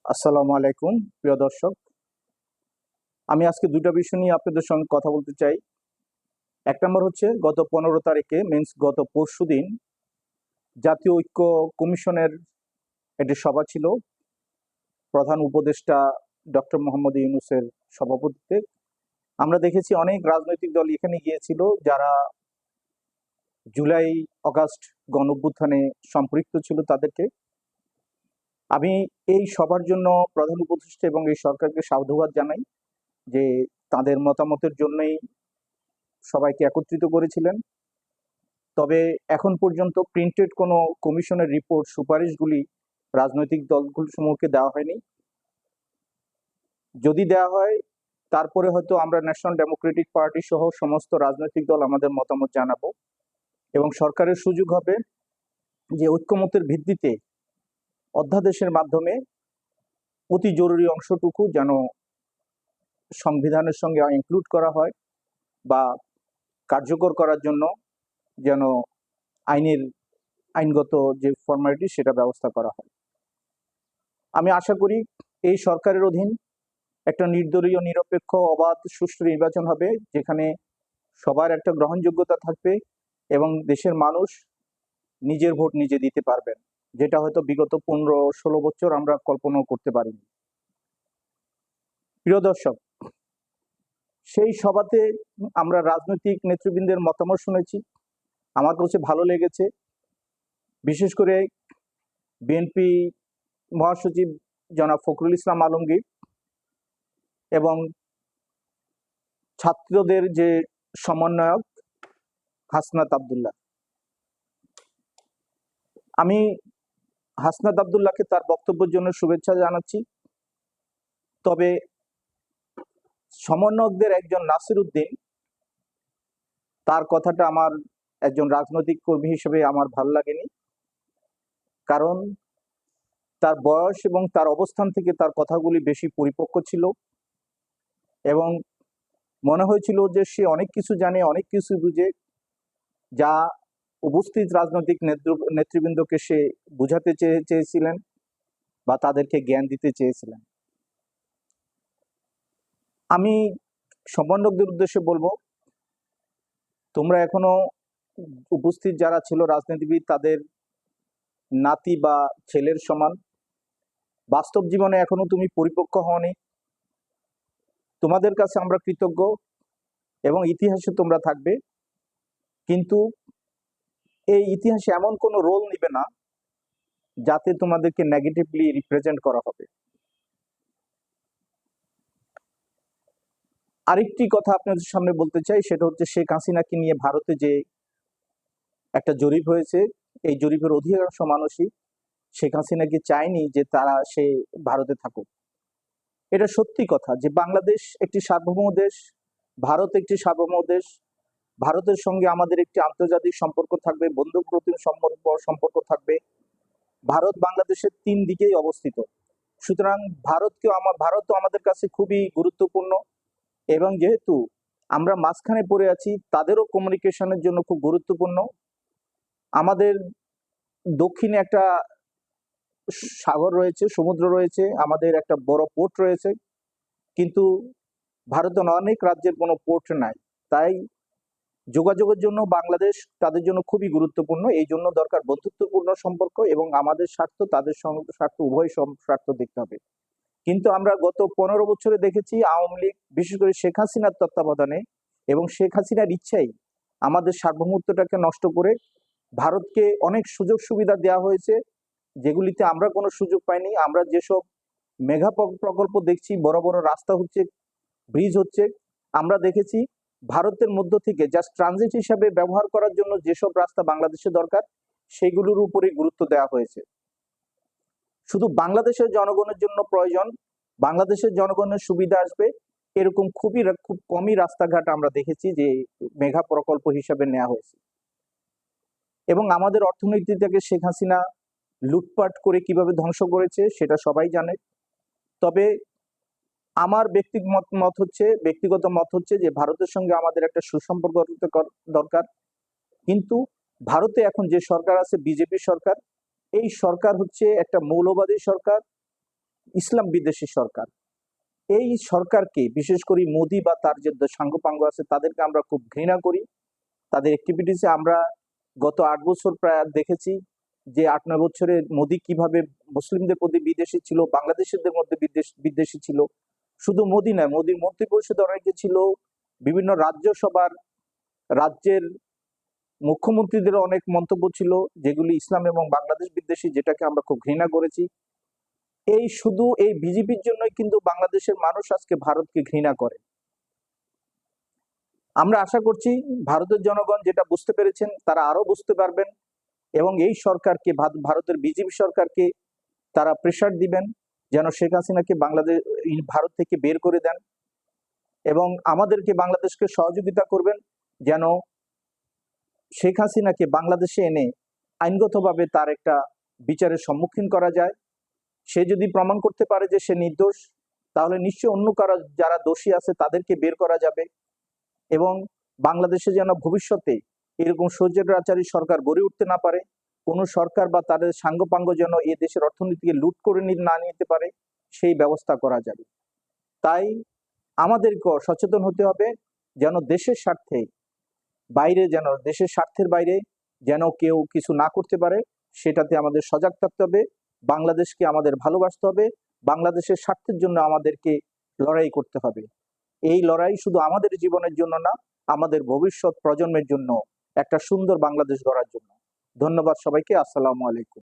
আসসালামু আলাইকুম প্রিয় দর্শক। আমি আজকে দুইটা বিষয় নিয়ে আপনাদের সঙ্গে কথা বলতে চাই। এক নম্বর হচ্ছে গত 15 তারিখে গত পরশুদিন জাতীয় ঐক্য কমিশনের একটি সভা ছিল প্রধান উপদেষ্টা ডক্টর মোহাম্মদ ইউনূসের সভাপতিত্বে। আমরা দেখেছি অনেক রাজনৈতিক দল এখানে গিয়েছিল যারা জুলাই অগাস্ট গণঅভ্যুত্থানে সম্পৃক্ত ছিল তাদেরকে। আমি এই সভার জন্য প্রধান উপদেষ্টা এবং এই সরকারকে সাধুবাদ জানাই যে তাদের মতামতের জন্যই সবাইকে একত্রিত করেছিলেন। তবে এখন পর্যন্ত প্রিন্টেড কোনো কমিশনের রিপোর্ট সুপারিশগুলি রাজনৈতিক দলগুলো সমূহকে দেওয়া হয়নি। যদি দেওয়া হয় তারপরে হয়তো আমরা ন্যাশনাল ডেমোক্রেটিক পার্টি সহ সমস্ত রাজনৈতিক দল আমাদের মতামত জানাবো এবং সরকারের সুযোগ হবে যে ঐক্যমতের ভিত্তিতে অধ্যাদেশের মাধ্যমে অতি জরুরি অংশটুকু যেন সংবিধানের সঙ্গে ইনক্লুড করা হয় বা কার্যকর করার জন্য যেন আইনগত যে ফর্মালিটি সেটা ব্যবস্থা করা হয়। আমি আশা করি এই সরকারের অধীন একটা নির্দলীয় নিরপেক্ষ অবাধ সুষ্ঠু নির্বাচন হবে যেখানে সবার একটা গ্রহণযোগ্যতা থাকবে এবং দেশের মানুষ নিজের ভোট নিজে দিতে পারবেন, যেটা হয়তো বিগত 15-16 বছর আমরা কল্পনাও করতে পারিনি। প্রিয় দর্শক, সেই সভাতে আমরা রাজনৈতিক নেতৃবৃন্দের মতামত শুনেছি। আমার কাছে ভালো লেগেছে, বিশেষ করে বিএনপি মহাসচিব জনাব ফখরুল ইসলাম আলমগীর এবং ছাত্রদের যে সমন্বয়ক হাসনাত আবদুল্লাহ। আমি হাসনাত আবদুল্লাহকে তার বক্তব্যের জন্য শুভেচ্ছা জানাচ্ছি। তবে সমন্বয়কদের একজন নাসির উদ্দিন, তার কথাটা আমার একজন রাজনৈতিক কর্মী হিসেবে আমার ভালো লাগেনি। কারণ তার বয়স এবং তার অবস্থান থেকে তার কথাগুলি বেশি পরিপক্ক ছিল এবং মনে হয়েছিল যে সে অনেক কিছু জানে, অনেক কিছু বুঝে, যা উপস্থিত রাজনৈতিক নেতৃবৃন্দকে সে বুঝাতে চেয়েছিলেন বা তাদেরকে জ্ঞান দিতে চেয়েছিলেন। আমি সমন্বয়কদের উদ্দেশ্যে বলবো, তোমরা এখনো উপস্থিত যারা ছিল রাজনীতিবিদ তাদের নাতি বা ছেলের সমান। বাস্তব জীবনে এখনো তুমি পরিপক্ক হওনি। তোমাদের কাছে আমরা কৃতজ্ঞ এবং ইতিহাসে তোমরা থাকবে, কিন্তু এই ইতিহাসে এমন কোনো রোল নিবে না যাতে তোমাদেরকে নেগেটিভলি রিপ্রেজেন্ট করা হবে। আরেকটি কথা আপনাদের সামনে বলতে চাই, সেটা হচ্ছে শেখ হাসিনাকে নিয়ে ভারতে যে একটা জরিপ হয়েছে, এই জরিপের অধিকাংশ মানুষই শেখ হাসিনাকে চায়নি যে সে ভারতে থাকুক। এটা সত্যি কথা যে বাংলাদেশ একটি সার্বভৌম দেশ, ভারত একটি সার্বভৌম দেশ। ভারতের সঙ্গে আমাদের একটি আন্তর্জাতিক সম্পর্ক থাকবে, বন্ধুপ্রতিম সম্পর্ক থাকবে। ভারত বাংলাদেশের 3 দিকেই অবস্থিত, সুতরাং ভারতও আমাদের কাছে খুবই গুরুত্বপূর্ণ এবং যেহেতু আমরা মাঝখানে পড়ে আছি, তাদেরও কমিউনিকেশনের জন্য খুব গুরুত্বপূর্ণ। আমাদের দক্ষিণে একটা সাগর রয়েছে, সমুদ্র রয়েছে, আমাদের একটা বড় পোর্ট রয়েছে, কিন্তু ভারতের অনেক রাজ্যের কোনো পোর্ট নাই। তাই যোগাযোগের জন্য বাংলাদেশ তাদের জন্য খুবই গুরুত্বপূর্ণ। এই জন্য দরকার বন্ধুত্বপূর্ণ সম্পর্ক এবং আমাদের স্বার্থ তাদের স্বার্থ উভয় স্বার্থ দেখতে হবে। কিন্তু আমরা গত 15 বছরে দেখেছি আওয়ামী লীগ, বিশেষ করে শেখ হাসিনার তত্ত্বাবধানে এবং শেখ হাসিনার ইচ্ছাই আমাদের সার্বভৌমত্বটাকে নষ্ট করে ভারতকে অনেক সুযোগ সুবিধা দেওয়া হয়েছে যেগুলিতে আমরা কোনো সুযোগ পাইনি। আমরা যেসব মেগা প্রকল্প দেখছি, বড় বড় রাস্তা হচ্ছে, ব্রিজ হচ্ছে, আমরা দেখেছি ভারতের মধ্য থেকে জাস্ট ট্রানজিট হিসাবে ব্যবহার করার জন্য যেসব রাস্তা বাংলাদেশে দরকার সেগুলোর উপরে গুরুত্ব দেওয়া হয়েছে। শুধু বাংলাদেশের জনগণের জন্য প্রয়োজন, বাংলাদেশের জনগণের সুবিধা আসবে এরকম খুব কমই রাস্তাঘাট আমরা দেখেছি যে মেগা প্রকল্প হিসাবে নেওয়া হয়েছে। এবং আমাদের অর্থনীতিটাকে শেখ হাসিনা লুটপাট করে কিভাবে ধ্বংস করেছে সেটা সবাই জানে। তবে আমার ব্যক্তিগত মত হচ্ছে যে ভারতের সঙ্গে আমাদের একটা সুসম্পর্ক দরকার। কিন্তু ভারতে এখন যে সরকার আছে, বিজেপি সরকার, এই সরকার হচ্ছে একটা মৌলবাদী সরকার। ইসলাম বিদ্বেষী সরকার। এই সরকারকে বিশেষ করে মোদি বা তার যে সাঙ্গপাঙ্গ আছে তাদেরকে আমরা খুব ঘৃণা করি। তাদের অ্যাক্টিভিটিসে আমরা গত 8 বছর প্রায় দেখেছি যে 8-9 বছরে মোদি কিভাবে মুসলিমদের প্রতি বিদ্বেষী ছিল, বাংলাদেশিদের মধ্যে বিদ্বেষী ছিল। শুধু মোদি নয়, মোদির মন্ত্রী পরিষদে অনেকে ছিল, বিভিন্ন রাজ্যসভার রাজ্যের মুখ্যমন্ত্রীদের অনেক মন্তব্য ছিল যেগুলি ইসলাম এবং বাংলাদেশ বিদ্বেষী, যেটাকে আমরা খুব ঘৃণা করেছি। শুধু এই বিজেপির জন্যই কিন্তু বাংলাদেশের মানুষ আজকে ভারতকে ঘৃণা করে। আমরা আশা করছি ভারতের জনগণ যেটা বুঝতে পেরেছেন তারা আরো বুঝতে পারবেন এবং এই সরকারকে, ভারতের বিজেপি সরকারকে তারা প্রেসার দিবেন যেন শেখ হাসিনাকে ভারত থেকে বের করে দেন এবং আমাদেরকে, বাংলাদেশকে সহযোগিতা করবেন যেন শেখ হাসিনাকে বাংলাদেশে এনে আইনগতভাবে তার একটা বিচারের সম্মুখীন করা যায়। সে যদি প্রমাণ করতে পারে যে সে নির্দোষ, তাহলে নিশ্চয়ই অন্য কারা যারা দোষী আছে তাদেরকে বের করা যাবে এবং বাংলাদেশে যেন ভবিষ্যতে এরকম স্বৈরাচারী সরকার গড়ে উঠতে না পারে, কোনো সরকার বা তাদের সাঙ্গপাঙ্গ যেন এ দেশের অর্থনীতিকে লুট করে না নিতে পারে, সেই ব্যবস্থা করা যাবে। তাই আমাদেরকেও সচেতন হতে হবে যেন দেশের স্বার্থের বাইরে যেন কেউ কিছু না করতে পারে, সেটাতে আমাদের সজাগ থাকতে হবে। বাংলাদেশকে আমাদের ভালোবাসতে হবে, বাংলাদেশের স্বার্থের জন্য আমাদেরকে লড়াই করতে হবে। এই লড়াই শুধু আমাদের জীবনের জন্য না, আমাদের ভবিষ্যৎ প্রজন্মের জন্য একটা সুন্দর বাংলাদেশ গড়ার জন্য। ধন্যবাদ সবাইকে। আসসালামু আলাইকুম।